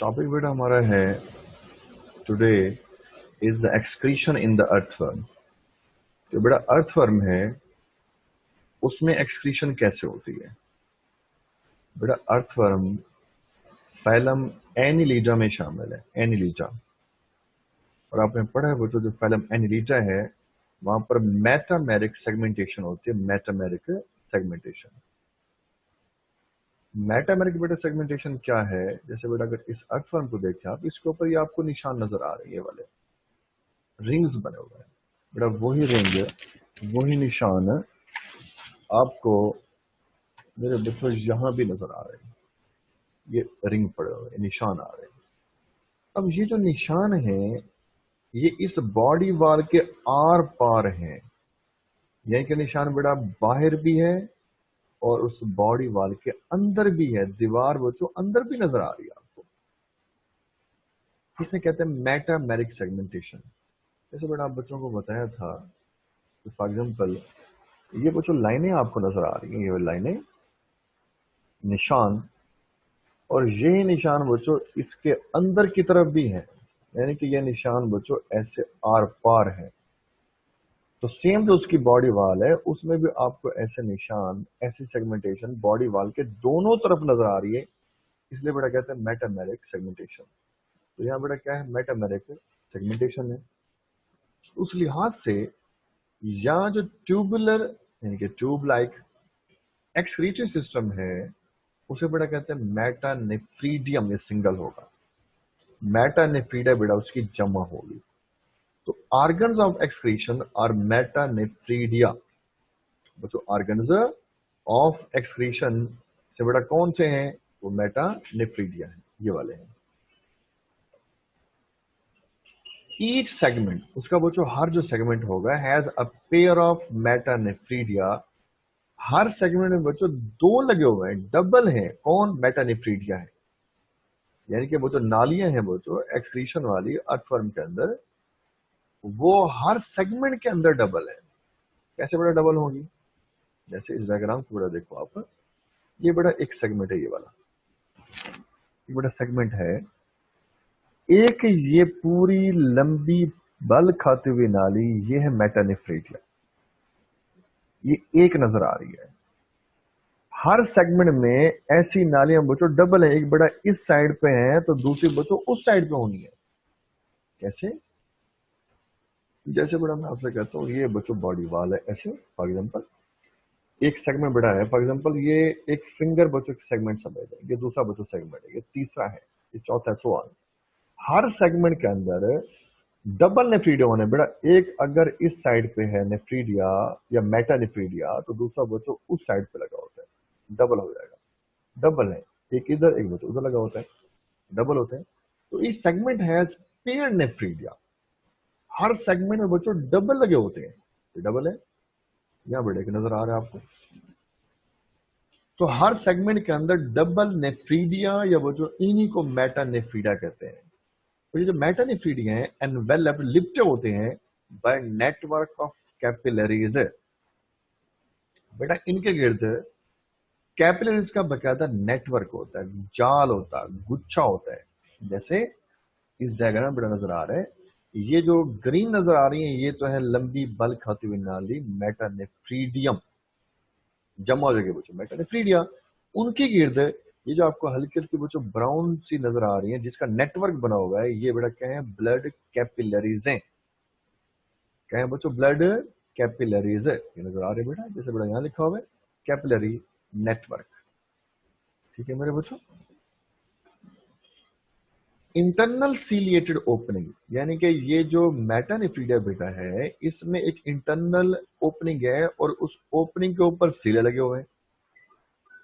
Topic बेटा हमारा है today is the excretion in the earthworm. जो बेटा अर्थवर्म है उसमें एक्सक्रीशन कैसे होती है। बेटा अर्थवर्म फाइलम एनिलीजा में शामिल है। एनिलीजा, और आपने पढ़ा है बच्चों जो फाइलम एनिलीजा है वहां पर मेटामेरिक सेगमेंटेशन होती है। मेटामेरिक सेगमेंटेशन, मेटामेरिक बेटा सेगमेंटेशन क्या है? जैसे बेटा अगर इस अर्थवर्म को देखें आप, इसके ऊपर ये आपको निशान नजर आ रहे हैं, ये वाले रिंग्स बने हुए हैं। बेटा वही रिंग वही निशान आपको मेरे बच्चों यहां भी नजर आ रहे हैं। ये रिंग पड़े हुए निशान आ रहे हैं। अब ये जो निशान है ये इस बॉडी वाल के आर पार हैं। यानी कि निशान बेटा बाहर भी है और उस बॉडी वाल के अंदर भी है। दीवार बच्चों अंदर भी नजर आ रही है आपको। इसे कहते हैं मेटामेरिक सेगमेंटेशन। जैसे बेटा आप बच्चों को बताया था कि फॉर एग्जाम्पल ये बच्चों लाइनें आपको नजर आ रही हैं, ये लाइनें निशान, और यही निशान बच्चों इसके अंदर की तरफ भी है। यानी कि यह निशान बच्चों ऐसे आर पार है। तो सेम जो उसकी बॉडी वाल है उसमें भी आपको ऐसे निशान, ऐसी सेगमेंटेशन बॉडी वाल के दोनों तरफ नजर आ रही है। इसलिए बेटा कहते हैं मेटामेरिक सेगमेंटेशन। तो यहाँ बेटा क्या है? मेटामेरिक सेगमेंटेशन है। उस लिहाज से यहाँ जो ट्यूबुलर यानी कि ट्यूब लाइक एक्सक्रीटरी सिस्टम है उसे बेटा कहते हैं मेटानेफ्रीडियम। ये सिंगल होगा। मेटानेफ्रीडिया बेटा उसकी जमा होगी। तो organs of excretion are metanephridia. बच्चों ऑर्गन्स ऑफ एक्सक्रीशन से बेटा कौन से हैं? वो मेटानेफ्रीडिया है, ये वाले हैं। ईच सेगमेंट, उसका बच्चों हर जो सेगमेंट होगा has a pair of metanephridia. Her segment में बच्चों दो लगे हुए हैं, डबल है। कौन? मेटानेफ्रीडिया है। यानी कि वो जो नालियां हैं बच्चों एक्सक्रीशन वाली अर्थवर्म के अंदर, वो हर सेगमेंट के अंदर डबल है। कैसे बेटा डबल होगी? जैसे इस डायग्राम को बेटा देखो आप, ये बेटा एक सेगमेंट है, ये वाला ये बेटा सेगमेंट है। एक ये पूरी लंबी बल खाती हुई नाली, ये है मेटानेफ्रीडिया। ये एक नजर आ रही है। हर सेगमेंट में ऐसी नालियां बच्चों डबल है। एक बेटा इस साइड पे है तो दूसरी बच्चों उस साइड पे होनी है। कैसे? जैसे बेटा मैं आपसे कहता हूँ ये बच्चों बॉडी वाल है ऐसे, फॉर एग्जाम्पल एक सेगमेंट बेटा है, फॉर एग्जाम्पल ये एक फिंगर बच्चों सेगमेंट समझ है, ये दूसरा बच्चों सेगमेंट है, ये तीसरा है, ये चौथा है, सो ऑन। हर सेगमेंट के अंदर डबल नेफ्रीडिया होने बेटा। एक अगर इस साइड पे है नेफ्रीडिया या मेटा नेफ्रीडिया तो दूसरा बच्चों उस साइड पे लगा होता है, डबल हो जाएगा। डबल है, एक इधर एक बच्चों उधर लगा होता है, डबल होते हैं। तो इस segment has pair nephridia. Her segment में बच्चों डबल लगे होते हैं, ये डबल है। यहां बेटा एक नजर आ रहा है आपको। तो हर सेगमेंट के अंदर डबल नेफ्रीडिया या बच्चों इन्हीं को मेटा नेफ्रीडिया कहते हैं। तो ये जो मेटानेफ्रीडिया हैं एनवेलप्ड, लिपटे होते हैं बाय नेटवर्क ऑफ कैपिलरीज। बेटा इनके गिर्द कैपिलरीज का बकायदा नेटवर्क होता है, जाल होता है, गुच्छा होता है। जैसे इस डायग्राम बेटा नजर आ रहा है, ये जो ग्रीन नजर आ रही है ये तो है लंबी बल खाती हुई नाली मेटानेफ्रीडियम, जमा हो जाएगी बच्चों मेटानेफ्रीडिया। उनकी गिर्द ये जो आपको हल्की हल्की बच्चों ब्राउन सी नजर आ रही है जिसका नेटवर्क बना हुआ है, ये बेटा क्या है? ब्लड कैपिलरीज हैं। क्या है बच्चों? Blood capillaries. ये नजर आ रहे हैं बेटा, जैसे बेटा यहां लिखा हुआ है कैपिलरी नेटवर्क। ठीक है मेरे बच्चों। इंटरनल सीलिएटेड ओपनिंग, यानी कि ये जो मेटानेफ्रीडिया बेटा है इसमें एक इंटरनल ओपनिंग है और उस ओपनिंग के ऊपर सीले लगे हुए हैं।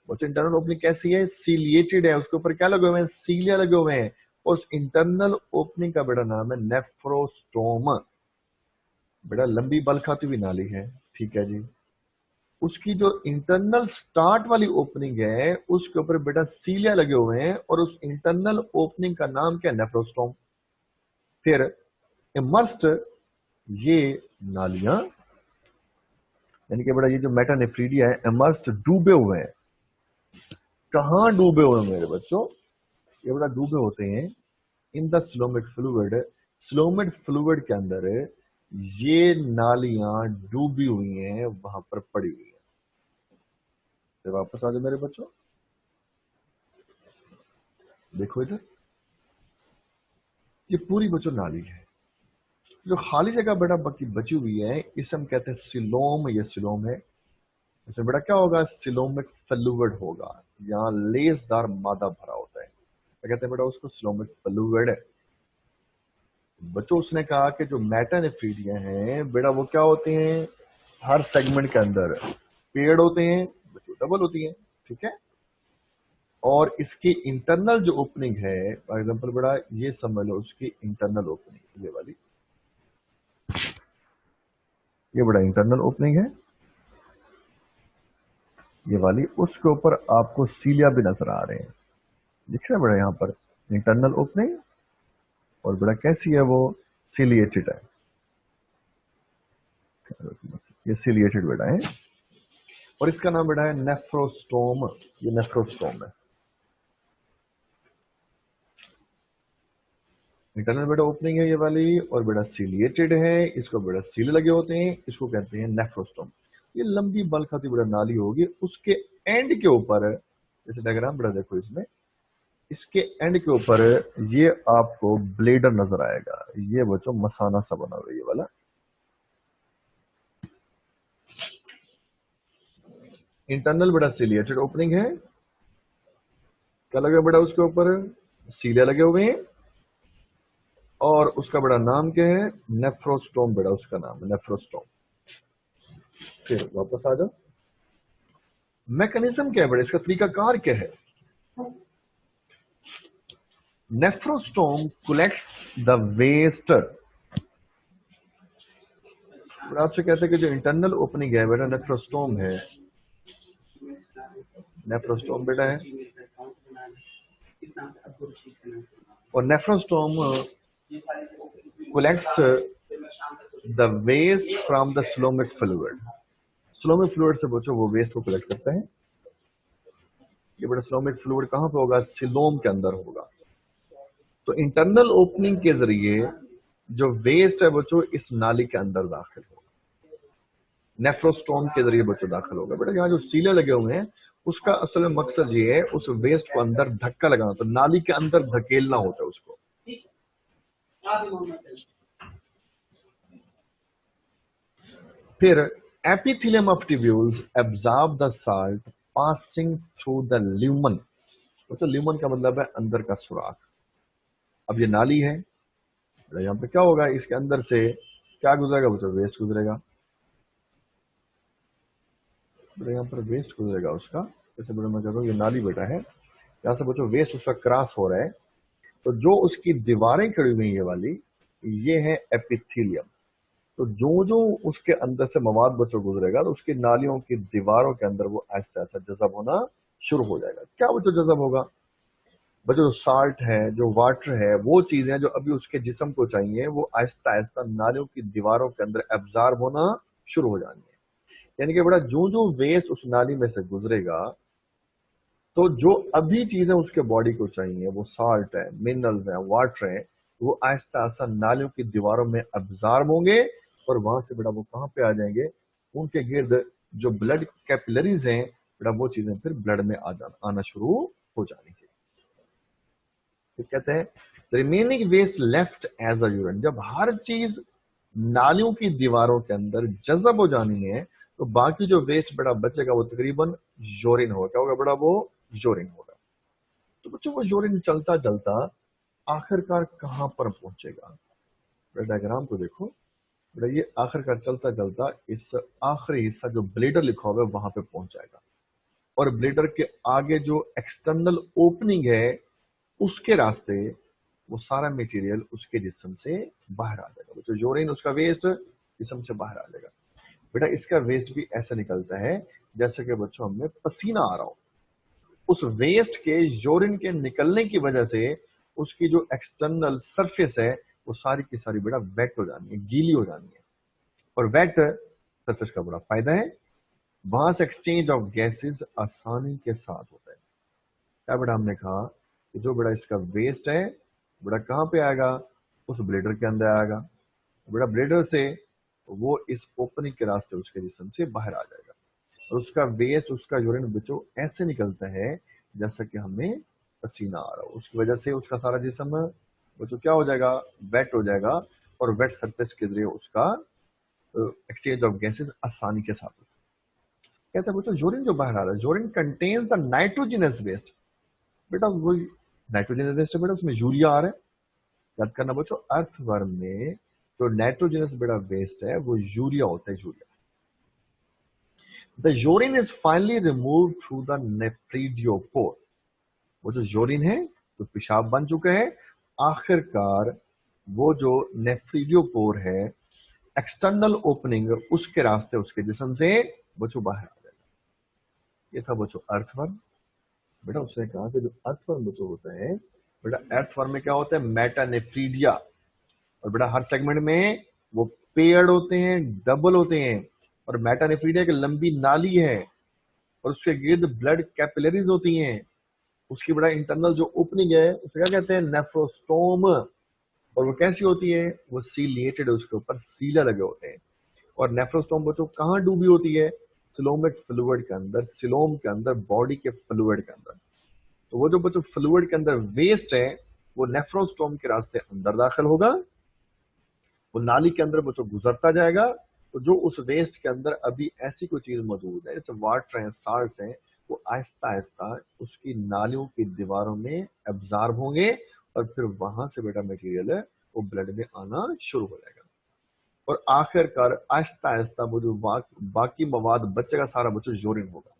बच्चों इंटरनल ओपनिंग कैसी है? सीलिएटेड है, उसके ऊपर क्या लगे हुए हैं? सीलिया लगे हुए हैं। और उस इंटरनल ओपनिंग का बेटा नाम है नेफ्रोस्टोम। बेटा लंबी बल खाती हुई नाली है, ठीक है जी। उसकी जो इंटरनल स्टार्ट वाली ओपनिंग है उसके ऊपर बेटा सीलिया लगे हुए हैं और उस इंटरनल ओपनिंग का नाम क्या है? नेफ्रोस्टोम। फिर इमर्स्ड ये नालियां, यानी कि बेटा ये जो मेटानेफ्रीडिया है इमर्स्ड, डूबे हुए हैं। कहां डूबे हुए हैं मेरे बच्चों? ये बेटा डूबे होते हैं in the coelomic fluid. Coelomic fluid के अंदर ये नालियां डूबी हुई हैं, वहां पर पड़ी हुई है। तो वापस आ जाओ मेरे बच्चों, देखो इधर, ये पूरी बच्चों नाली है। जो खाली जगह बेटा बाकी बची हुई है इसे हम कहते हैं सिलोम। ये सिलोम है। इसमें बेटा क्या होगा, सिलोमिक फ्लूइड होगा। यहाँ लेसदार मादा भरा होता है, क्या कहते हैं बेटा उसको, सिलोमिक फ्लूइड। बच्चों उसने कहा कि जो मेटानेफ्रीडिया हैं बेटा वो क्या होते हैं, हर सेगमेंट के अंदर पेड़ होते हैं, बच्चों डबल होती है, ठीक है। और इसकी इंटरनल जो ओपनिंग है, फॉर एग्जांपल बेटा ये समझ लो उसकी इंटरनल ओपनिंग, ये वाली, ये बड़ा इंटरनल ओपनिंग है, ये वाली। उसके ऊपर आपको सीलिया भी नजर आ रहे हैं, दिख रहा है बड़ा यहाँ पर इंटरनल ओपनिंग। और बड़ा कैसी है वो, सिलिएटेड है, ये सिलिएटेड बेटा है। और इसका नाम बेटा है नेफ्रोस्टोम। ये नेफ्रोस्टोम है। इंटरनल बेटा ओपनिंग है ये वाली, और बेटा सिलिएटेड है, इसको बेटा सील लगे होते हैं, इसको कहते हैं नेफ्रोस्टोम। ये लंबी बल खाती बेटा नाली होगी, उसके एंड के ऊपर, जैसे डायग्राम बेटा देखो इसमें, इसके एंड के ऊपर ये आपको ब्लेडर नजर आएगा। ये बच्चों मसाना सा बना हुआ है ये वाला। इंटरनल बेटा सिलिएटेड ओपनिंग है, क्या लगा बेटा उसके ऊपर, सीलिया लगे हुए हैं। और उसका बड़ा नाम क्या है, नेफ्रोस्टोम बेटा उसका नाम है, नेफ्रोस्टोम। फिर वापस आ जाओ, मैकेनिज्म क्या है बेटा, इसका तरीकाकार क्या है। नेफ्रोस्टोम कलेक्ट्स द वेस्ट। आपसे कहते हैं कि जो इंटरनल ओपनिंग है बेटा नेफ्रोस्टोम है, नेफ्रोस्टोम बेटा है। और nephrostome collects the waste from the coelomic fluid. Coelomic fluid से बच्चों वो वेस्ट को कलेक्ट करता है। ये बेटा स्लोमिक फ्लूइड कहां पे होगा, सिलोम के अंदर होगा। तो इंटरनल ओपनिंग के जरिए जो वेस्ट है बच्चों इस नाली के अंदर दाखिल होगा, नेफ्रोस्टोम के जरिए बच्चों दाखिल होगा। बेटा यहाँ जो सीले लगे हुए हैं उसका असल में मकसद ये है उस वेस्ट को अंदर धक्का लगाना, तो नाली के अंदर धकेलना होता है उसको। फिर epithelium of tubules absorb the salt passing through the lumen. तो ल्यूमन का मतलब है अंदर का सुराख। अब ये नाली है, यहाँ पे क्या होगा, इसके अंदर से क्या गुजरेगा बच्चों, वेस्ट गुजरेगा। यहाँ पर वेस्ट गुजरेगा उसका, जैसे बेटा मैं कह रहा हूँ ये नाली बेटा है, यहाँ से बच्चों वेस्ट उसका क्रॉस हो रहा है। तो जो उसकी दीवारें खड़ी हुई ये वाली, ये है एपिथेलियम। तो जो जो उसके अंदर से मवाद बच्चों गुजरेगा तो उसकी नालियों की दीवारों के अंदर वो ऐसा ऐसा जज़ब होना शुरू हो जाएगा। क्या बच्चों जज़ब होगा, बच्चों जो साल्ट है, जो वाटर है, वो चीजें जो अभी उसके जिस्म को चाहिए वो आहिस्ता आहिस्ता नालियों की दीवारों के अंदर एब्जॉर्ब होना शुरू हो जानी है। यानी कि बेटा जो जो वेस्ट उस नाली में से गुजरेगा, तो जो अभी चीजें उसके बॉडी को चाहिए, वो साल्ट है, मिनरल्स है, वाटर है, वो आहिस्ता आहिस्ता नालियों की दीवारों में एब्जॉर्ब होंगे। और वहां से बेटा वो कहाँ पे आ जाएंगे, उनके गिर्द जो ब्लड कैपिलरीज हैं बेटा, वो चीजें फिर ब्लड में आना शुरू हो जाएंगे। तो कहते हैं remaining waste left as a urine. जब हर चीज नालियों की दीवारों के अंदर जज़ब हो जानी है, तो बाकी जो वेस्ट बेटा बचेगा वो तकरीबन यूरिन होगा। क्या होगा बेटा, वो यूरिन होगा। तो बच्चों वो यूरिन चलता चलता आखिरकार कहां पर पहुंचेगा, डायग्राम को देखो बेटा, ये आखिरकार चलता चलता इस आखिरी हिस्सा जो ब्लेडर लिखा हुआ है वहां पे पहुंच जाएगा। और ब्लेडर के आगे जो एक्सटर्नल ओपनिंग है उसके रास्ते वो सारा मटेरियल उसके जिस्म से बाहर आ जाएगा। तो यूरिन उसका वेस्ट जिस्म से बाहर आ जाएगा। बेटा इसका वेस्ट भी ऐसा निकलता है जैसे कि बच्चों हमें पसीना आ रहा हो। उस वेस्ट के यूरिन के निकलने की वजह से उसकी जो एक्सटर्नल सरफेस है वो सारी की सारी बेटा वेट हो जानी है, गीली हो जानी है। और वेट सरफेस का बड़ा फायदा है, वहां से एक्सचेंज ऑफ गैसेस आसानी के साथ होता है। क्या बेटा हमने कहा कि जो बेटा इसका वेस्ट है बेटा कहाँ पे आएगा, उस ब्लेडर के अंदर आएगा। बेटा ब्लेडर से वो इस ओपनिंग के रास्ते उसके जिस्म से बाहर आ जाएगा और उसका वेस्ट, उसका यूरिन बच्चों ऐसे निकलता है जैसा कि हमें पसीना आ रहा हो। उसकी वजह से उसका सारा जिस्म बच्चों क्या हो जाएगा, वेट हो जाएगा और वेट सरफेस के जरिए उसका एक्सचेंज ऑफ गैसेस आसानी के साथ होता है। कहता है बच्चों यूरिन जो बाहर आ रहा है, urine contains the nitrogenous waste. बेटा वही नाइट्रोजनस वेस्ट है बेटा, उसमें यूरिया आ रहा है। याद करना बच्चों, अर्थवर्म में जो नाइट्रोजनस बेटा वेस्ट है वो यूरिया होता है, urea. The urine is finally remove through the nephridiopore. वो जो यूरिन है जो पेशाब बन चुका है, आखिरकार वो जो नेफ्रिडियोपोर है, एक्सटर्नल ओपनिंग, उसके रास्ते उसके जिस्म से बच्चों बाहर आ जाएगा। ये था बच्चों अर्थवर्म। बेटा उसने कहा कि जो अर्थवर्म बच्चों होता है बेटा, अर्थवर्म में क्या होता है, मेटानेफ्रीडिया। और बेटा हर सेगमेंट में वो पेयर्ड होते हैं, डबल होते हैं। और मेटानेफ्रीडिया की लंबी नाली है और उसके गिर्द ब्लड कैपिलरीज होती हैं। उसकी बड़ा इंटरनल जो ओपनिंग है उसे क्या कहते हैं, नेफ्रोस्टोम। और वो कैसी होती है, वो सीलिएटेड है, उसके ऊपर सीला लगे होते हैं। और नेफ्रोस्टोम बच्चों कहाँ डूबी होती है, सिलोमिक फ्लूइड के अंदर, सिलोम के अंदर, बॉडी के फ्लूइड के अंदर। तो वो जो बच्चों फ्लूइड के अंदर वेस्ट है वो नेफ्रोस्टोम के रास्ते अंदर दाखिल होगा, वो नाली के अंदर बच्चों गुजरता जाएगा। तो जो उस वेस्ट के अंदर अभी ऐसी कोई चीज मौजूद है जैसे वाटर है, साल्ट है, वो आहिस्ता आहिस्ता उसकी नालियों की दीवारों में एब्जॉर्ब होंगे और फिर वहां से बेटा मटेरियल वो ब्लड में आना शुरू हो जाएगा। और आखिरकार आहिस्ता आहिस्ता वो जो बाकी मवाद बचेगा सारा बच्चों यूरिन होगा।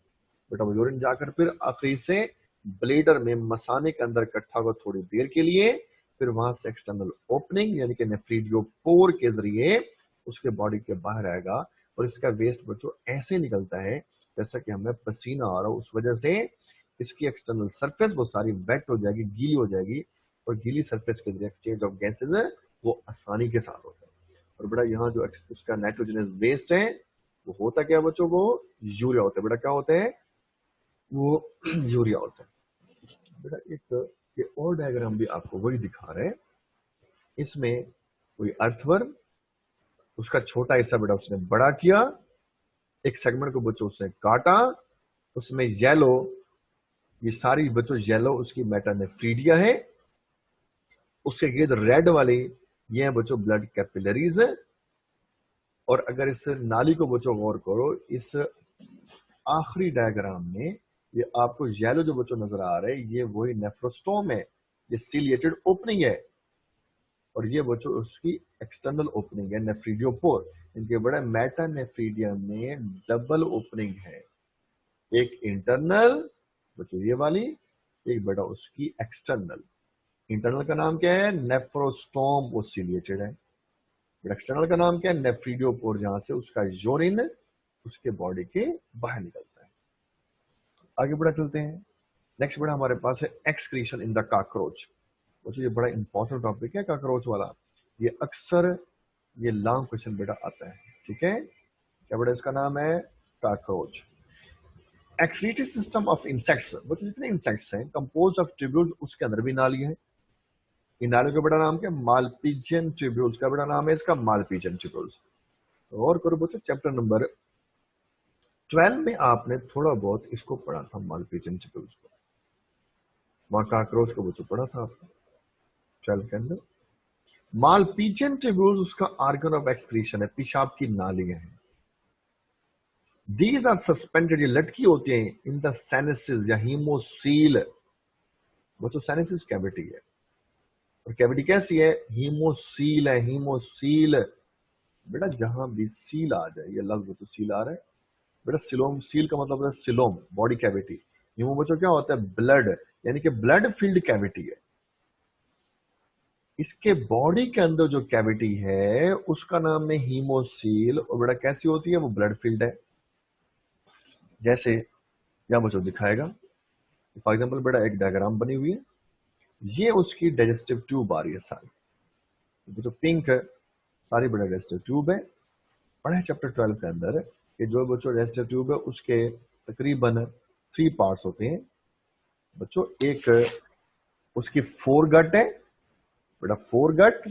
बेटा वो यूरिन जाकर फिर आखिरी से ब्लेडर में मसाने के अंदर इकट्ठा होगा थोड़ी देर के लिए, फिर वहां से एक्सटर्नल ओपनिंग यानी कि नेफ्रिडियोपोर के जरिए उसके बॉडी के बाहर आएगा। और इसका वेस्ट बच्चों ऐसे निकलता है जैसा कि हमें पसीना आ रहा हो। उस वजह से इसकी एक्सटर्नल सरफेस वो सारी वेट हो जाएगी, गीली हो जाएगी। और गीली सरफेस के जरिए एक्सचेंज ऑफ गैसेज है वो आसानी के साथ होता है। और बेटा यहाँ जो उसका नाइट्रोजनस वेस्ट है वो होता क्या है बच्चों, वो यूरिया होता है। बेटा क्या होता है, वो यूरिया होता है। बेटा एक ये और डायग्राम भी आपको वही दिखा रहे हैं। इसमें कोई अर्थवर्म, उसका छोटा हिस्सा बेटा उसने बड़ा किया, एक सेगमेंट को बच्चों उसने काटा, उसमें येलो, ये सारी बच्चों येलो उसकी मेटानेफ्रीडिया है। उसके गिर्द रेड वाली ये है बच्चों ब्लड कैपिलरीज है। और अगर इस नाली को बच्चों गौर करो, इस आखिरी डायग्राम में ये आपको येलो जो बच्चों नजर आ रहे हैं ये वही नेफ्रोस्टोम है, ये सीलिएटेड ओपनिंग है। और ये बच्चों उसकी एक्सटर्नल ओपनिंग है नेफ्रिडियोपोर। इनके बड़ा मेटानेफ्रीडिया में डबल ओपनिंग है, एक इंटरनल बच्चों ये वाली, एक बेटा उसकी एक्सटर्नल। इंटरनल का नाम क्या है, नेफ्रोस्टोम, वो सीलिएटेड है। एक्सटर्नल का नाम क्या है, नेफ्रिडियोपोर, जहां से उसका यूरिन उसके बॉडी के बाहर निकलता है। आगे बढ़ा चलते हैं। नेक्स्ट बड़ा हमारे पास है एक्सक्रीशन इन द कॉकरोच। तो ये बड़ा इंपॉर्टेंट टॉपिक है कॉकरोच वाला। ये अक्सर ये लॉन्ग क्वेश्चन बेटा आता है, ठीक है। क्या बेटा इसका नाम है, cockroach. Excretory system of insects, वो जितने इंसेक्ट्स हैं कंपोज ऑफ ट्यूब्यूल्स, उसके अंदर भी नाली है। इन नालियों का बड़ा नाम क्या, मालपीजियन ट्यूब्यूल्स का बड़ा नाम है इसका मालपीजियन ट्यूब्यूल्स। और करो बच्चों चैप्टर नंबर 12 में आपने थोड़ा बहुत इसको पढ़ा था, मालपीजियन ट्यूब्यूल्स को। वहां कॉकरोच को बच्चों पढ़ा था आपने 12 के अंदर। मालपीजियन ट्यूब्यूल्स उसका ऑर्गन ऑफ एक्सक्रीशन है, पेशाब की नालियां हैं। दीज आर सस्पेंडेड, ये लटकी होती हैं, इन द साइनसेस या हीमोसील। बच्चों साइनसिस कैविटी है, और कैविटी कैसी है, हीमोसील है, हीमोसील। बेटा जहां भी सील आ जाए, ये लफ्ज बच्चों सील आ रहा है बेटा, सिलोम, सील का मतलब है सिलोम, बॉडी कैविटी। हीमो बच्चों क्या होता है, ब्लड, यानी कि ब्लड फील्ड कैविटी है। इसके बॉडी के अंदर जो कैविटी है उसका नाम है हीमोसील। और बेटा कैसी होती है, वो ब्लड फील्ड है। जैसे यहां बच्चों दिखाएगा, फॉर एग्जाम्पल बेटा एक डायग्राम बनी हुई है, ये उसकी डाइजेस्टिव ट्यूब आ रही है सारी, जो पिंक है सारी बड़ा डाइजेस्टिव ट्यूब है। पढ़े चैप्टर 12 के अंदर कि जो बच्चों डाइजेस्टिव ट्यूब है उसके तकरीबन 3 पार्ट्स होते हैं बच्चों। एक उसकी फोरगट है बेटा, फोरगट,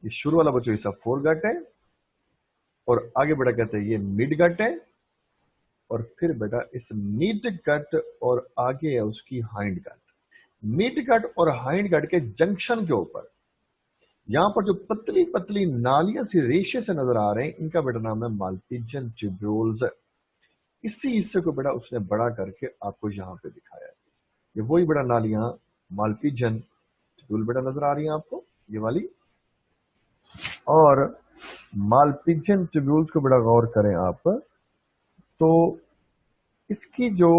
ये शुरू वाला बच्चों हिस्सा फोरगट है, और आगे बेटा कहते हैं ये मिड गट है, और फिर बेटा इस मिड गट और आगे है उसकी हाइंड गट। मिड गट और हाइंड गट के जंक्शन के ऊपर यहां पर जो पतली पतली नालियां सी रेशे से नजर आ रहे हैं, इनका बेटा नाम है माल्पीजियन ट्यूब्यूल्स। इसी हिस्से को बेटा उसने बड़ा करके आपको यहां पे दिखाया है। ये वही बेटा नालियां माल्पीजियन ट्यूब्यूल बेटा नजर आ रही है आपको, ये वाली। और माल्पीजियन ट्यूब्यूल्स को बेटा गौर करें आप, तो इसकी जो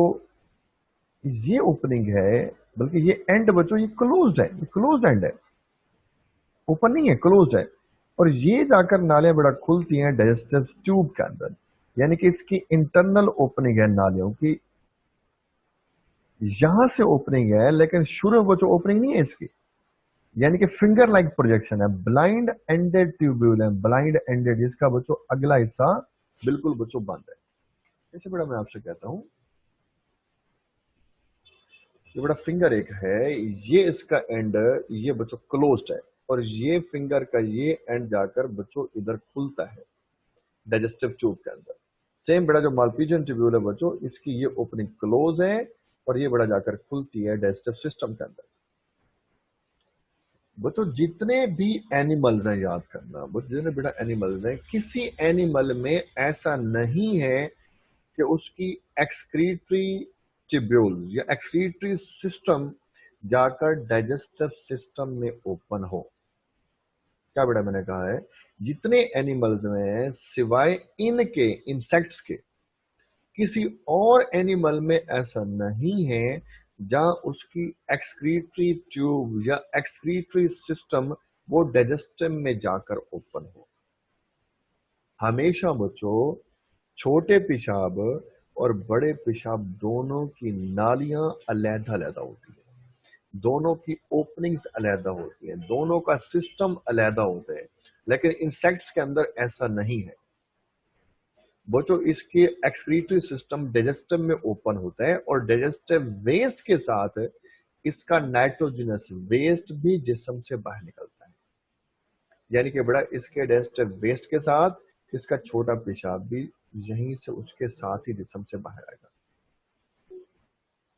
ये ओपनिंग है, बल्कि ये एंड बच्चों ये क्लोज्ड है, ये क्लोज्ड एंड है, ओपन नहीं है, क्लोज्ड है। और ये जाकर नालियां बड़ा खुलती हैं डाइजेस्टिव ट्यूब के अंदर, यानी कि इसकी इंटरनल ओपनिंग है नालियों की, यहां से ओपनिंग है, लेकिन शुरू में बच्चों ओपनिंग नहीं है इसकी, यानी कि फिंगर लाइक प्रोजेक्शन है, ब्लाइंड एंडेड ट्यूब्यूल है, ब्लाइंड एंडेड, जिसका बच्चों अगला हिस्सा बिल्कुल बच्चों बंद है। जैसे बेटा मैं आपसे कहता हूं, ये बड़ा फिंगर एक है, ये इसका एंड ये बच्चों क्लोज्ड है, और ये फिंगर का ये एंड जाकर बच्चों इधर खुलता है डाइजेस्टिव ट्यूब के अंदर। सेम बड़ा जो माल्पीजियन ट्यूब्यूल है बच्चों, इसकी ये ओपनिंग क्लोज है, और ये बड़ा जाकर खुलती है डाइजेस्टिव सिस्टम के अंदर। बच्चों जितने भी एनिमल्स हैं, याद करना बच्चों, जितने बेटा एनिमल्स हैं, किसी एनिमल में ऐसा नहीं है कि उसकी एक्सक्रीटरी ट्यूब्यूल या एक्सक्रीटरी सिस्टम जाकर डाइजेस्टिव सिस्टम में ओपन हो। क्या बेटा मैंने कहा है, जितने एनिमल्स में सिवाय इनके, इंसेक्ट्स के, किसी और एनिमल में ऐसा नहीं है जहां उसकी एक्सक्रीटरी ट्यूब या एक्सक्रीटरी सिस्टम वो डाइजेस्टिव में जाकर ओपन हो। हमेशा बच्चों छोटे पेशाब और बड़े पेशाब दोनों की नालियां अलग अलग होती है, दोनों की ओपनिंग्स अलग होती है, दोनों का सिस्टम अलग होता है, लेकिन इंसेक्ट्स के अंदर ऐसा नहीं है बच्चों। इसके एक्सक्रीटरी सिस्टम डाइजेस्टिव में ओपन होता है, और डाइजेस्टिव वेस्ट के साथ इसका नाइट्रोजनस वेस्ट भी जिस्म से बाहर निकलता है, यानी कि बड़ा इसके डाइजेस्टिव वेस्ट के साथ इसका छोटा पेशाब भी यहीं से उसके साथ ही जिस्म से बाहर आएगा।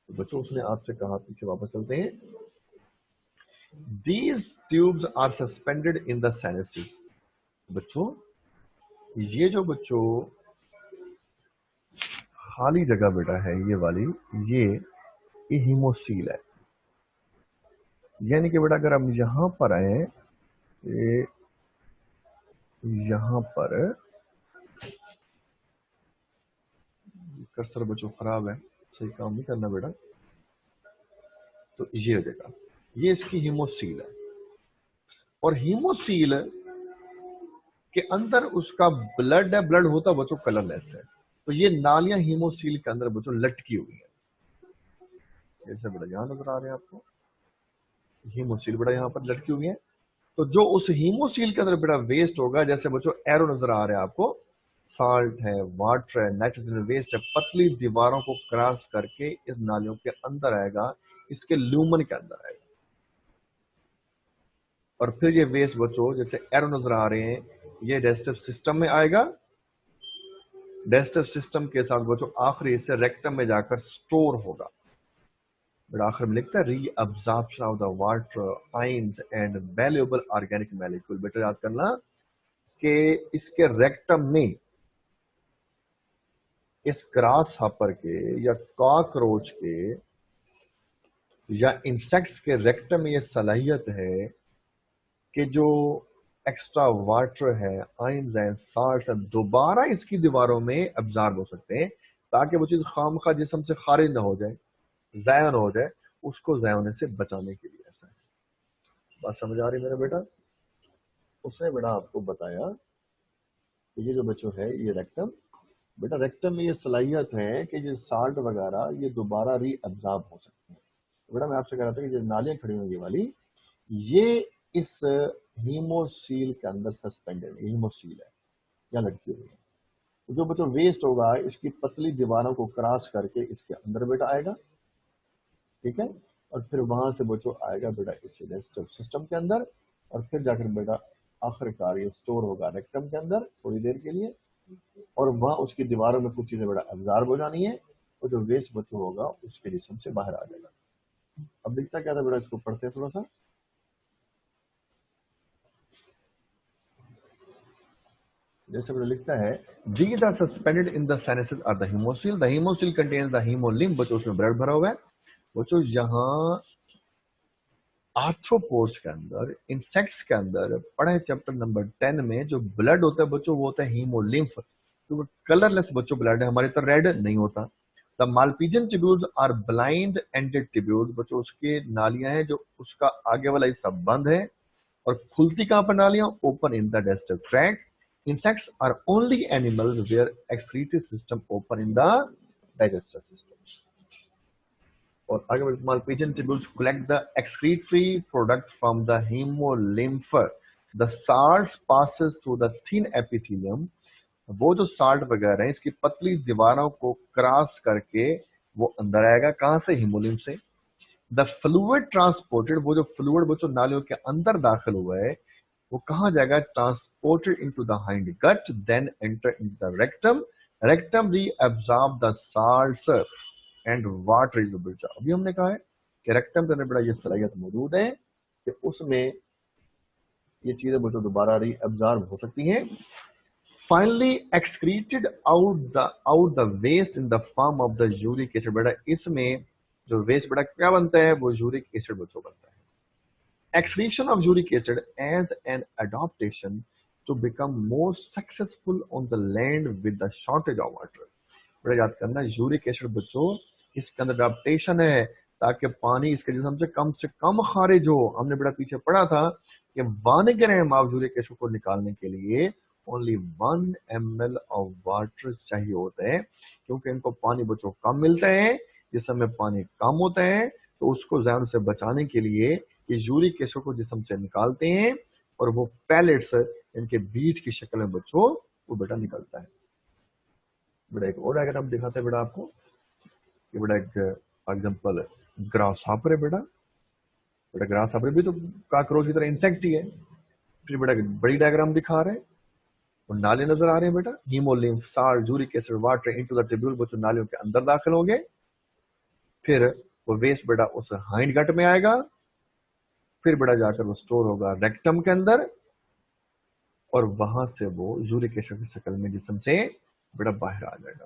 तो बच्चों उसने आपसे कहा, पीछे वापस चलते हैं, These tubes are suspended in the sinuses। बच्चों ये जो बच्चों खाली जगह बेटा है ये वाली, ये हीमोसील है, यानी कि बेटा अगर हम यहां पर आए, यहां पर कर्सर बच्चों खराब है, सही काम नहीं करना बेटा, तो ये हो जाएगा, ये इसकी हीमोसील है, और हीमोसील के अंदर उसका ब्लड है, ब्लड होता बच्चों कलरलेस है, तो ये नालियां हीमोसील के अंदर बच्चों लटकी हुई है, जैसे बेटा यहां नजर आ रहे हैं आपको, हीमोसील बेटा यहां पर लटकी हुई है। तो जो उस हीमोसील के अंदर बेटा वेस्ट होगा, जैसे बच्चों एरो नजर आ रहे हैं आपको, साल्ट है, वाटर है, नाइट्रोजन वेस्ट है, पतली दीवारों को क्रॉस करके इस नालियों के अंदर आएगा, इसके ल्यूमन के अंदर आएगा, और फिर ये वेस्ट बच्चों जैसे एरो नजर आ रहे हैं, ये डाइजेस्टिव सिस्टम में आएगा, डाइजेस्टिव सिस्टम के साथ बच्चों आखिरी हिस्से रेक्टम में जाकर स्टोर होगा। बट आखिर में लिखता है reabsorption of the water, ions and valuable organic molecule. बेटा याद करना कि इसके रेक्टम में इस ग्रास हॉपर के या कॉकरोच के या इंसेक्ट्स के रेक्टम में यह सलाहियत है कि जो एक्स्ट्रा वाटर है, आयंस हैं, साल्ट्स हैं, दोबारा इसकी दीवारों में एब्जॉर्ब हो सकते हैं, ताकि वो चीज खामखा जिस्म से खारिज ना हो जाए, ज़ाया ना हो जाए, उसको ज़ाया होने से बचाने के लिए ऐसा है। बात समझ आ रही मेरा बेटा? उसने बेटा आपको बताया कि ये जो बच्चों है ये रेक्टम, बेटा रेक्टम में ये सलाहियत है कि जो साल्ट वगैरह ये दोबारा रीअब्जॉर्ब हो सकते हैं। बेटा मैं आपसे कह रहा था कि जो नालियां खड़ी होंगी वाली, ये इस हीमोसील के अंदर सस्पेंडेड, हीमोसील है या लटकी हुई है, तो जो बच्चों वेस्ट होगा, इसकी पतली दीवारों को क्रॉस करके इसके अंदर बेटा आएगा, ठीक है। और फिर वहां से बच्चों आएगा बेटा इस डाइजेस्टिव सिस्टम के अंदर, और फिर जाकर बेटा आखिरकार ये स्टोर होगा रेक्टम के अंदर थोड़ी देर के लिए, और वहां उसकी दीवारों में कुछ चीजें बेटा एब्जॉर्ब हो जानी है, और जो वेस्ट बच्चों होगा उसके जिस्म से बाहर आ जाएगा। अब दिखता क्या था बेटा, इसको पढ़ते हैं थोड़ा सा। जैसे बेटा लिखता है, G's are suspended in the sinuses are the hemocoel. The hemocoel contains the hemolymph, बच्चों उसमें ब्लड भरा हुआ है। बच्चों यहाँ आर्थ्रोपोड्स के अंदर, इंसेक्ट्स के अंदर पढ़े चैप्टर नंबर 10 में, जो ब्लड होता है बच्चों वो होता है हीमोलिम्फ। तो कलरलेस बच्चों ब्लड है, हमारे तो रेड नहीं होता। The Malpighian tubules are blind ended tubules, बच्चों उसके नालियां हैं जो उसका आगे वाला हिस्सा बंद है, और खुलती कहां पर नालियां, open in the digestive tract. Insects are only animals where excretory system open in the digestive system. और आगे malpighian tubules collect the excretory product from the hemolymph. The salts passes through the thin epithelium. वो जो salt वगैरह है इसकी पतली दीवारों को क्रॉस करके वो अंदर आएगा, कहां से, हीमोलिम्फ से। द फ्लूइड ट्रांसपोर्टेड, वो जो फ्लूइड बच्चों नालियों के अंदर दाखिल हुआ है वो कहां जाएगा, transported into the hind gut, then enter in the rectum. Rectum reabsorb the salts and water is built. अभी हमने कहा है कि रेक्टम के अंदर बड़ा ये सलाहियत मौजूद है कि उसमें ये चीजें बच्चों दोबारा रीअब्सॉर्ब हो सकती हैं। Finally excreted out the waste in the form of the uric acid. बेटा इसमें जो वेस्ट बेटा क्या बनता है, वो यूरिक एसिड बच्चों बनता है। Excretion of uric acid as an adaptation to become more successful on the land with the shortage of water. बड़ा याद करना, यूरिक एसिड बच्चों इसके अंदर अडेप्टेशन है ताकि पानी इसके जिस्म से कम खारिज हो। हमने बड़ा पीछे पढ़ा था कि 1 ग्राम ऑफ यूरिक एसिड को निकालने के लिए ओनली 1 ml ऑफ वाटर चाहिए होता है, क्योंकि इनको पानी बच्चों कम मिलता है, जिसम में पानी कम होता है, तो उसको जहर से बचाने के लिए ये यूरिक एसिड को जिस्म से निकालते हैं, और वो पैलेट्स इनके बीज की शक्ल में बच्चों वो बेटा निकलता है। बेटा एक और डायग्राम दिखाते हैं बेटा आपको। ये बेटा एक एग्जांपल ग्रास हॉपर है बेटा। बेटा ग्रास हॉपर भी तो काकरोच की तरह इंसेक्ट ही है। फिर बेटा बड़ी डायग्राम दिखा रहे हैं, और नाले नजर आ रहे हैं बेटा, haemolymph, salt, uric acid, water into the tubule, बच्चों नालियों के अंदर दाखिल होंगे। फिर वो वेस्ट बेटा उस हाइंड गट में आएगा, फिर बेटा जाकर वो स्टोर होगा रेक्टम के अंदर, और वहां से वो यूरिक एसिड की शक्ल में जिस्म से बेटा बाहर आ जाएगा।